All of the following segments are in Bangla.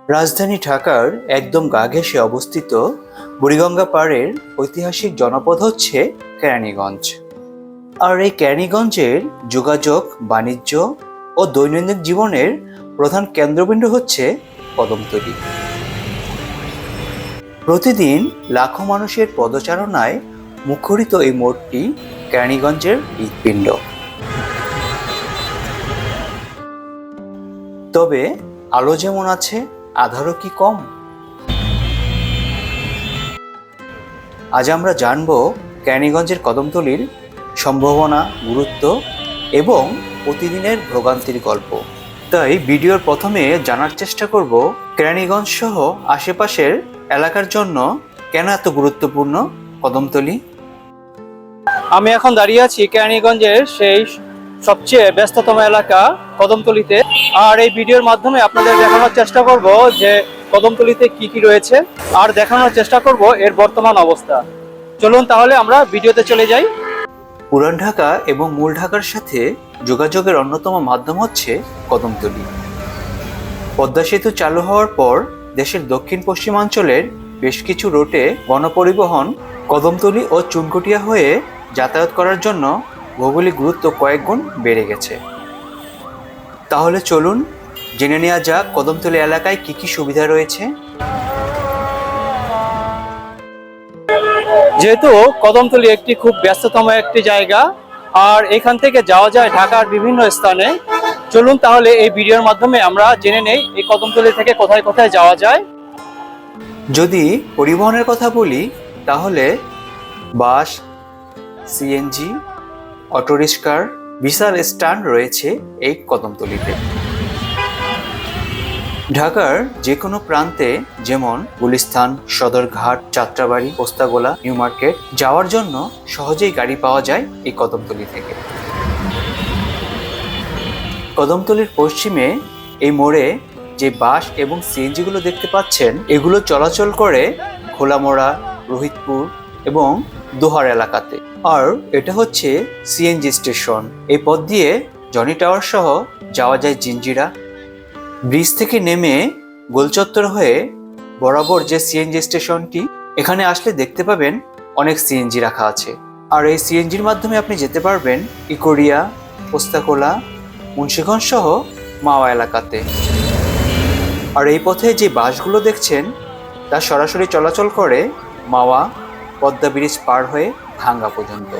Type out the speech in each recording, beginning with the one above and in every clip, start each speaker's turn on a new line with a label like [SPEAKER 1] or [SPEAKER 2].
[SPEAKER 1] রাজধানী ঢাকার একদম গা ঘেঁষে অবস্থিত বুড়িগঙ্গা পাড়ের ঐতিহাসিক জনপদ হচ্ছে কেরানীগঞ্জ। আর এই কেরানীগঞ্জের যোগাযোগ, বাণিজ্য ও দৈনন্দিন জীবনের প্রধান কেন্দ্রবিন্দু হচ্ছে কদমতলী। প্রতিদিন লাখো মানুষের পদচারণায় মুখরিত এই মোড়টি কেরানীগঞ্জের হৃৎপিণ্ড। তবে আলো যেমন আছে, আধারও কি কম? আজ আমরা জানব কেরানীগঞ্জের কদমতলীর সম্ভাবনা, গুরুত্ব এবং প্রতিদিনের ভোগান্তির গল্প। তাই ভিডিওর প্রথমে জানার চেষ্টা করব কেরানীগঞ্জ সহ আশেপাশের এলাকার জন্য কেন এত গুরুত্বপূর্ণ কদমতলী।
[SPEAKER 2] আমি এখন দাঁড়িয়ে আছি কেরানীগঞ্জের সেই সবচেয়ে ব্যস্ততম এলাকা কদমতলীতে। আর এই ভিডিওর মাধ্যমে আপনাদের দেখানোর চেষ্টা করব যে কদমতলীতে কি কি রয়েছে, আর দেখানোর চেষ্টা করব এর বর্তমান অবস্থা। চলুন তাহলে আমরা ভিডিওতে চলে যাই।
[SPEAKER 1] পুরান ঢাকা এবং মূল ঢাকার সাথে যোগাযোগের অন্যতম মাধ্যম হচ্ছে কদমতলী। পদ্মা সেতু চালু হওয়ার পর দেশের দক্ষিণ পশ্চিমাঞ্চলের বেশ কিছু রুটে গণপরিবহন কদমতলী ও চুনকুটিয়া হয়ে যাতায়াত করার জন্য ভৌগোলিক গুরুত্ব কয়েক গুণ বেড়ে গেছে। তাহলে চলুন জেনে নেওয়া যাক কদমতলী এলাকায় কি কি সুবিধা রয়েছে।
[SPEAKER 2] যেহেতু কদমতলী একটি খুব ব্যস্ততম একটি জায়গা, আর এখান থেকে যাওয়া যায় ঢাকার বিভিন্ন স্থানে। চলুন তাহলে এই ভিডিওর মাধ্যমে আমরা জেনে নেই এই কদমতলী থেকে কোথায় কোথায় যাওয়া যায়।
[SPEAKER 1] যদি পরিবহনের কথা বলি তাহলে বাস, সিএনজি, অটোরিক্সার বিশাল স্ট্যান্ড রয়েছে এই কদমতলীতে। ঢাকার যে কোনো প্রান্তে যেমন গুলিস্তান, সদরঘাট, যাত্রাবাড়ি, পোস্তাগোলা, নিউ মার্কেট যাওয়ার জন্য সহজেই গাড়ি পাওয়া যায় এই কদমতলী থেকে। কদমতলীর পশ্চিমে এই মোড়ে যে বাস এবং সিএনজি গুলো দেখতে পাচ্ছেন, এগুলো চলাচল করে খোলামোড়া, রোহিতপুর এবং দোহার এলাকাতে। আর এটা হচ্ছে সিএনজি স্টেশন। এই পথ দিয়ে জনি টাওয়ার সহ যাওয়া যায় জিঞ্জিরা। ব্রিজ থেকে নেমে গোলচত্বর হয়ে বরাবর যে সিএনজি স্টেশনটি, এখানে আসলে দেখতে পাবেন অনেক সিএনজি রাখা আছে। আর এই সিএনজির মাধ্যমে আপনি যেতে পারবেন ইকোরিয়া, পোস্তাকোলা, মুন্সিগঞ্জ সহ মাওয়া এলাকাতে। আর এই পথে যে বাসগুলো দেখছেন তা সরাসরি চলাচল করে মাওয়া, পদ্মা ব্রিজ পার হয়ে ভাঙ্গা পর্যন্ত।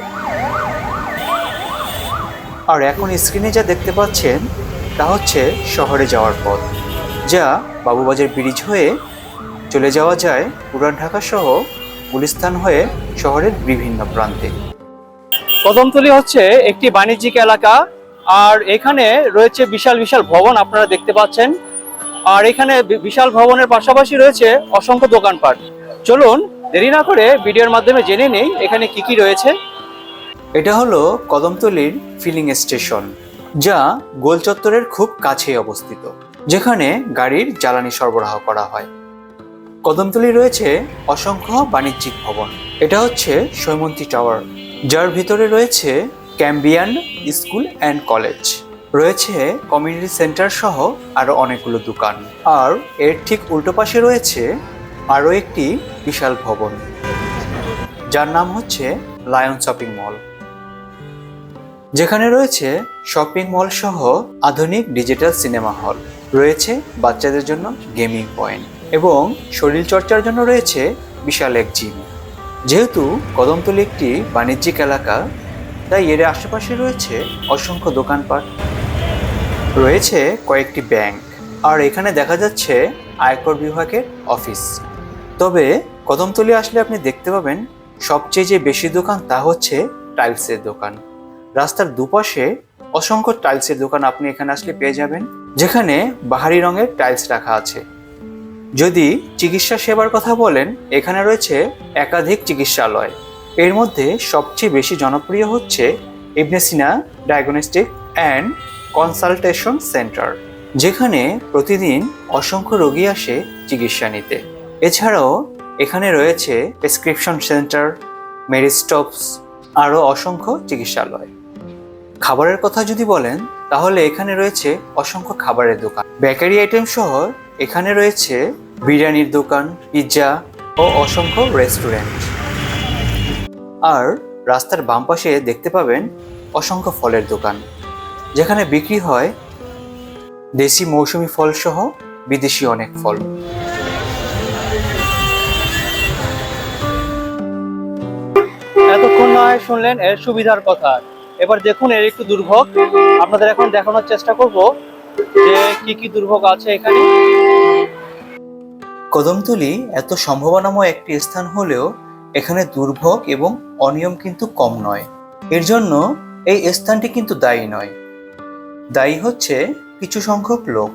[SPEAKER 1] আর এখন স্ক্রিনে যা দেখতে পাচ্ছেন তা হচ্ছে শহরে যাওয়ার পথ, যা বাবুবাজার ব্রিজ হয়ে চলে যাওয়া যায় পুরান ঢাকা সহ গুলিস্তান হয়ে শহরের বিভিন্ন প্রান্তে।
[SPEAKER 2] কদমতলী হচ্ছে একটি বাণিজ্যিক এলাকা, আর এখানে রয়েছে বিশাল বিশাল ভবন আপনারা দেখতে পাচ্ছেন। আর এখানে বিশাল ভবনের পাশাপাশি রয়েছে অসংখ্য দোকানপাট। চলুন দেরি না করে ভিডিওর মাধ্যমে জেনে নেই এখানে কি কি রয়েছে।
[SPEAKER 1] এটা হলো কদমতলীর ফিলিং স্টেশন, যা গোল চত্বরের খুব কাছেই অবস্থিত, যেখানে গাড়ির জ্বালানি সরবরাহ করা হয়। কদমতলী রয়েছে অসংখ্য বাণিজ্যিক ভবন। এটা হচ্ছে সৈমন্তী টাওয়ার, যার ভিতরে রয়েছে ক্যাম্বিয়ান স্কুল অ্যান্ড কলেজ, রয়েছে কমিউনিটি সেন্টার সহ আরো অনেকগুলো দোকান। আর এর ঠিক উল্টো পাশে রয়েছে আরো একটি বিশাল ভবন, যার নাম হচ্ছে লায়ন শপিং মল, যেখানে রয়েছে শপিং মল সহ আধুনিক ডিজিটাল সিনেমা হল, রয়েছে বাচ্চাদের জন্য গেমিং পয়েন্ট এবং শরীর চর্চার জন্য রয়েছে বিশাল এক জিম। যেহেতু কদমতলী একটি বাণিজ্যিক এলাকা, তাই এর আশেপাশে রয়েছে অসংখ্য দোকানপাট, রয়েছে কয়েকটি ব্যাংক, আর এখানে দেখা যাচ্ছে আয়কর বিভাগের অফিস। তবে কদমতলী আসলে আপনি দেখতে পাবেন সবচেয়ে যে বেশি দোকান তা হচ্ছে টাইলসের দোকান। রাস্তার দুপাশে অসংখ্য টাইলসের দোকান আপনি এখানে আসলে পেয়ে যাবেন, যেখানে বাহারি রঙের টাইলস রাখা আছে। যদি চিকিৎসা সেবার কথা বলেন, এখানে রয়েছে একাধিক চিকিৎসালয়। এর মধ্যে সবচেয়ে বেশি জনপ্রিয় হচ্ছে ইবনে সিনা ডায়াগনস্টিক অ্যান্ড কনসালটেশন সেন্টার, যেখানে প্রতিদিন অসংখ্য রোগী আসে চিকিৎসা নিতে। এছাড়াও এখানে রয়েছে প্রেসক্রিপশন সেন্টার, মেডিস্টপস, আরও অসংখ্য চিকিৎসালয়। খাবারের কথা যদি বলেন তাহলে এখানে রয়েছে অসংখ্য খাবারের দোকান, বেকারি আইটেম সহ এখানে রয়েছে বিরিয়ানির দোকান, পিৎজা ও অসংখ্য রেস্টুরেন্ট। আর রাস্তার বাম পাশে দেখতে পাবেন অসংখ্য ফলের দোকান, যেখানে বিক্রি হয় দেশি মৌসুমী ফল সহ বিদেশি অনেক ফল।
[SPEAKER 2] এতক্ষণ নয় শুনলেন এর সুবিধার কথা, এবার দেখুন এর একটু দুর্ভোগ। আপনাদের এখন দেখানোর চেষ্টা করব যে কি কি দুর্ভোগ আছে এখানে।
[SPEAKER 1] কদমতলী এত সম্ভাবনাময় একটি স্থান হলেও এখানে দুর্ভোগ এবং অনিয়ম কিন্তু কম নয়। এর জন্য এই স্থানটি কিন্তু দায়ী নয়, দায়ী হচ্ছে কিছু সংখ্যক লোক।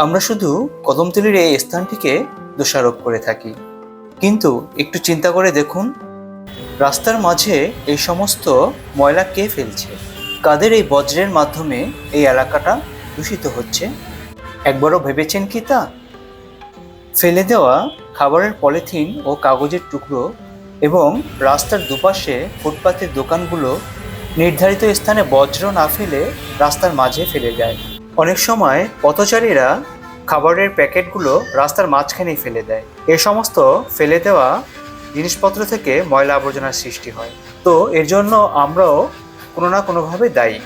[SPEAKER 1] আমরা শুধু কদমতলীর এই স্থানটিকে দোষারোপ করে থাকি, কিন্তু একটু চিন্তা করে দেখুন রাস্তার মাঝে এই সমস্ত ময়লা কে ফেলছে? কাদের এই বজ্রের মাধ্যমে এই এলাকাটা দূষিত হচ্ছে? একবারও ভেবেছেন কি তা? ফেলে দেওয়া খাবারের পলিথিন ও কাগজের টুকরো এবং রাস্তার দুপাশে ফুটপাতের দোকানগুলো নির্ধারিত স্থানে বজ্র না ফেলে রাস্তার মাঝে ফেলে দেয়। অনেক সময় পথচারীরা খাবারের প্যাকেটগুলো রাস্তার মাঝখানেই ফেলে দেয়। এ সমস্ত ফেলে দেওয়া জিনিসপত্র থেকে ময়লা আবর্জনার সৃষ্টি হয়। তো এর জন্য আমরাও কোনো না কোনোভাবে দায়ী।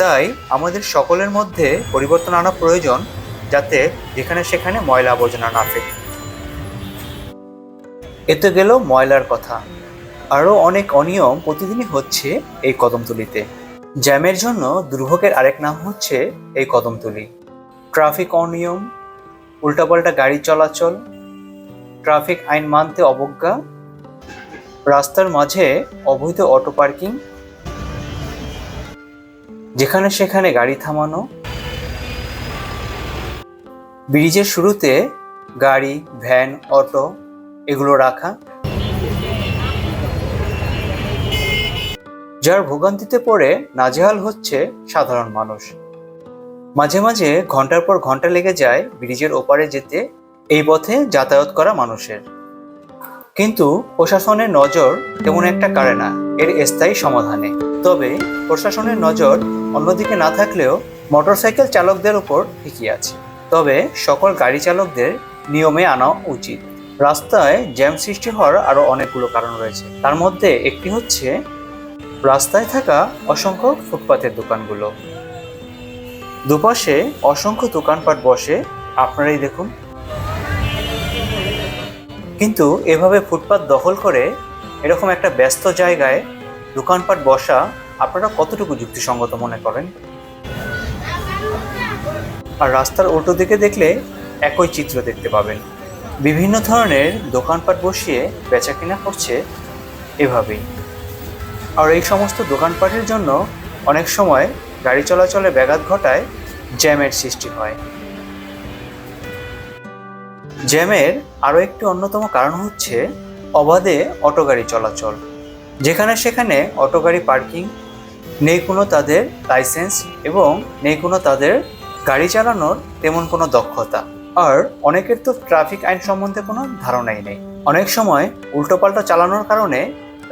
[SPEAKER 1] তাই আমাদের সকলের মধ্যে পরিবর্তন আনা প্রয়োজন, যাতে যেখানে সেখানে ময়লা আবর্জনা না ফেলে। এতে গেল ময়লার কথা। আরও অনেক অনিয়ম প্রতিদিনই হচ্ছে এই কদমতলীতে। জ্যামের জন্য দুর্ভোগের আরেক নাম হচ্ছে এই কদমতলী। ট্রাফিক অনিয়ম, উল্টাপাল্টা গাড়ি চলাচল, ট্রাফিক আইন মানতে অবজ্ঞা, রাস্তার মাঝে অবৈধ অটো পার্কিং, যেখানে সেখানে গাড়ি থামানো, ব্রিজের শুরুতে গাড়ি, ভ্যান, অটো এগুলো রাখা, যার ভোগান্তিতে পড়ে নাজেহাল হচ্ছে সাধারণ মানুষ। মাঝে মাঝে ঘন্টার পর ঘন্টা লেগে যায় ব্রিজের ওপারে যেতে এই পথে যাতায়াত করা মানুষের। কিন্তু প্রশাসনের নজর তেমন একটা কাড়ে না এর স্থায়ী সমাধানে। তবে প্রশাসনের নজর অন্যদিকে না থাকলেও মোটরসাইকেল চালকদের উপর ঠিকই আছে। তবে সকল গাড়ি চালকদের নিয়মে আনা উচিত। রাস্তায় জ্যাম সৃষ্টি হওয়ার আরও অনেকগুলো কারণ রয়েছে। তার মধ্যে একটি হচ্ছে রাস্তায় থাকা অসংখ্য ফুটপাতের দোকানগুলো। দুপাশে অসংখ্য দোকানপাট বসে, আপনারাই দেখুন। কিন্তু এভাবে ফুটপাত দখল করে এরকম একটা ব্যস্ত জায়গায় দোকানপাট বসা আপনারা কতটুকু যুক্তিসঙ্গত মনে করেন? আর রাস্তার উল্টো দিকে দেখলে একই চিত্র দেখতে পাবেন। বিভিন্ন ধরনের দোকানপাট বসিয়ে বেচাকেনা করছে এভাবেই। আর এই সমস্ত দোকানপাটের জন্য অনেক সময় গাড়ি চলাচলে ব্যাঘাত ঘটায়, জ্যামের সৃষ্টি হয়। জ্যামের আরও একটি অন্যতম কারণ হচ্ছে অবাধে অটো গাড়ি চলাচল। যেখানে সেখানে অটো গাড়ি পার্কিং, নেই কোনো তাদের লাইসেন্স এবং নেই কোনো তাদের গাড়ি চালানোর তেমন কোনো দক্ষতা। আর অনেকের তো ট্রাফিক আইন সম্বন্ধে কোনো ধারণাই নেই। অনেক সময় উল্টোপাল্টা চালানোর কারণে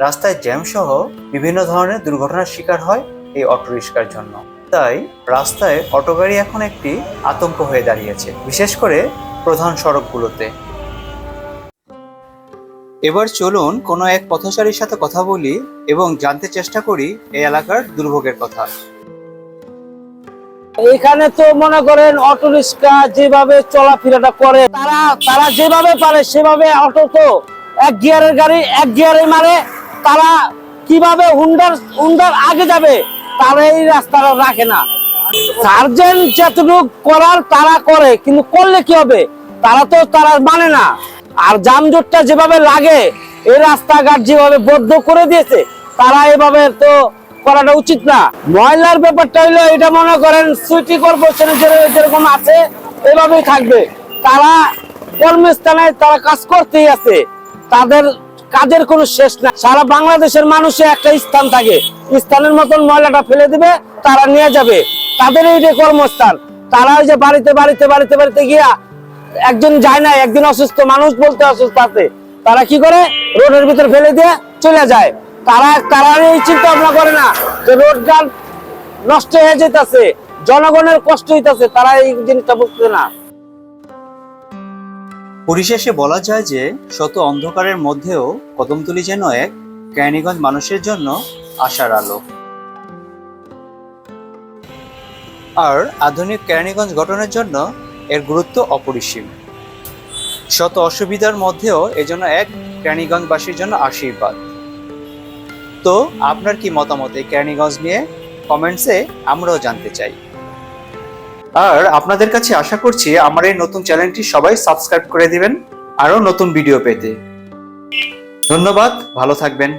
[SPEAKER 1] রাস্তায় জ্যাম সহ বিভিন্ন ধরনের দুর্ঘটনার শিকার হয় এই অটো রিক্সার জন্য। তাই রাস্তায় অটো গাড়ি এখন একটি আতঙ্ক হয়ে দাঁড়িয়েছে, বিশেষ করে প্রধান সড়কগুলোতে। এবার চলুন কোনো এক পথচারীর সাথে কথা বলি এবং জানতে চেষ্টা করি এই এলাকার দুর্ভোগের কথা।
[SPEAKER 3] এখানে তো মনে করেন অটো রিক্সা যেভাবে চলাফেরাটা করে, তারা যেভাবে পারে সেভাবে অটো তো এক গিয়ারের গাড়ি এক গিয়ারে মারে। তারা কিভাবে হুন্ডার আগে যাবে তারা এই রাস্তাটা রাখে না। সার্জেন্ট যতটুকু করার তারা করে, কিন্তু করলে কি হবে? তারা মানে না। আর যানজটটা যেভাবে লাগে, এই রাস্তাঘাট যেভাবে বদ্ধ করে দিয়েছে, তারা এভাবে তো করাটা উচিত না। ময়লার ব্যাপারটা হইলো এটা মনে করেন সিটি কর্পোরেশনে যেরকম আছে এভাবেই থাকবে। তারা কর্মস্থানে তারা কাজ করতেই আছে, তাদের কাজের কোনো শেষ না। সারা বাংলাদেশের মানুষের একটা স্থান থাকে, স্থানের মতন ময়লাটা ফেলে দিবে, তারা নিয়ে যাবে, তাদের এই যে কর্মস্থান। তারা ওই যে বাড়িতে গিয়া একজন যায় না, একদিন অসুস্থ মানুষ বলতে অসুস্থ আছে, তারা কি করে রোডের ভিতর ফেলে দিয়ে চলে যায়। তারা এই চিন্তা ভাবনা করে না যে রোডঘাট নষ্ট হয়ে যেতেছে, জনগণের কষ্ট হইতেছে, তারা এই জিনিসটা বুঝছে না।
[SPEAKER 1] পরিশেষে বলা যায় যে শত অন্ধকারের মধ্যেও কদমতলী যেন এক কেরানীগঞ্জ মানুষের জন্য আশার আলো। আর আধুনিক কেরানীগঞ্জ গঠনের জন্য এর গুরুত্ব অপরিসীম। শত অসুবিধার মধ্যেও এজন্য এক কেরানীগঞ্জবাসীর জন্য আশীর্বাদ। তো আপনার কি মতামত এই কেরানীগঞ্জ নিয়ে? কমেন্টসে আমরাও জানতে চাই। আর আপনাদের কাছে আশা করছি আমার এই নতুন চ্যানেলটি সবাই সাবস্ক্রাইব করে দিবেন আরো নতুন ভিডিও পেতে। ধন্যবাদ, ভালো থাকবেন।